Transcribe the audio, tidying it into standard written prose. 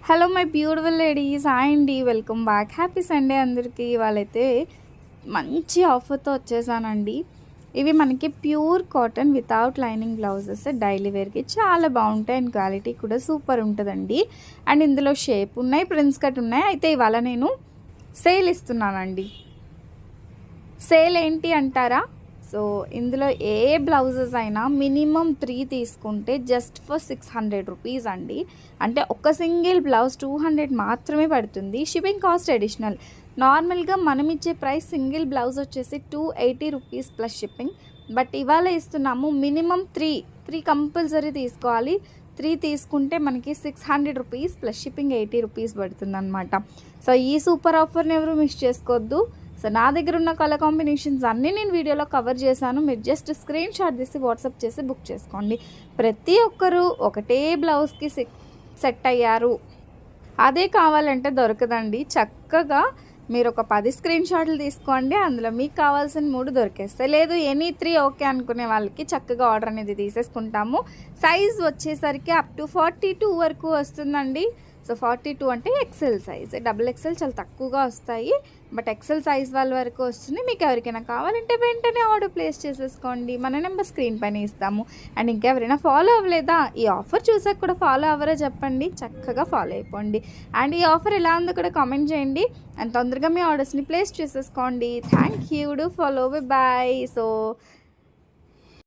Hello my beautiful ladies, hi అండి, welcome back. Happy Sunday అందరికీ. వాళ్ళైతే మంచి ఆఫర్తో వచ్చేసానండి. ఇవి మనకి pure cotton without lining blouses daily వేర్కి చాలా బాగుంటాయి అండ్ క్వాలిటీ కూడా సూపర్ ఉంటుందండి. అండ్ ఇందులో షేప్ ఉన్నాయి, ప్రిన్స్ కట్ ఉన్నాయి. అయితే ఇవాళ నేను సేల్ ఇస్తున్నానండి. సేల్ ఏంటి అంటారా? సో ఇందులో ఏ బ్లౌజెస్ అయినా మినిమం 3 తీసుకుంటే జస్ట్ ఫర్ 600 రూపీస్ అండి. అంటే ఒక సింగిల్ బ్లౌజ్ 200 మాత్రమే పడుతుంది. Shipping cost additional. నార్మల్గా మనం ఇచ్చే ప్రైస్ సింగిల్ బ్లౌజ్ వచ్చేసి 280 రూపీస్ ప్లస్ షిప్పింగ్. బట్ ఇవాళ ఇస్తున్నాము మినిమం 3 కంపల్సరీ తీసుకోవాలి. 3 తీసుకుంటే మనకి 600 రూపీస్ ప్లస్ షిప్పింగ్ 80 రూపీస్ పడుతుంది అనమాట. సో ఈ సూపర్ ఆఫర్ని ఎవరు మిస్ చేసుకోవద్దు. సో నా దగ్గర ఉన్న కలర్ కాంబినేషన్స్ అన్నీ నేను వీడియోలో కవర్ చేశాను. మీరు జస్ట్ స్క్రీన్ షాట్ తీసి వాట్సాప్ చేసి బుక్ చేసుకోండి. ప్రతి ఒక్కరూ ఒకటే బ్లౌజ్కి సెట్ అయ్యారు అదే కావాలంటే దొరకదండి. చక్కగా మీరు ఒక 10 స్క్రీన్ షాట్లు తీసుకోండి, అందులో మీకు కావాల్సిన 3 దొరికేస్తాయి. లేదు ఎనీ 3 ఓకే అనుకునే వాళ్ళకి చక్కగా ఆర్డర్ అనేది తీసేసుకుంటాము. సైజ్ వచ్చేసరికి అప్ టు 42 వరకు వస్తుందండి. సో 42 అంటే ఎక్సెల్ సైజ్, డబుల్ ఎక్సెల్ చాలా తక్కువగా వస్తాయి. బట్ ఎక్సెల్ సైజ్ వాళ్ళ వరకు వస్తుంది. మీకు ఎవరికైనా కావాలంటే వెంటనే ఆర్డర్ ప్లేస్ చేసేసుకోండి. మన నెంబర్ స్క్రీన్ పైన ఇస్తాము. అండ్ ఇంకెవరైనా ఫాలో అవ్వలేదా, ఈ ఆఫర్ చూసాక కూడా ఫాలో అవ్వరో చెప్పండి. చక్కగా ఫాలో అయిపోండి. అండ్ ఈ ఆఫర్ ఎలా ఉందో కూడా కామెంట్ చేయండి. అండ్ తొందరగా మీ ఆర్డర్స్ని ప్లేస్ చేసేసుకోండి. Thank you. Do follow. Bye. So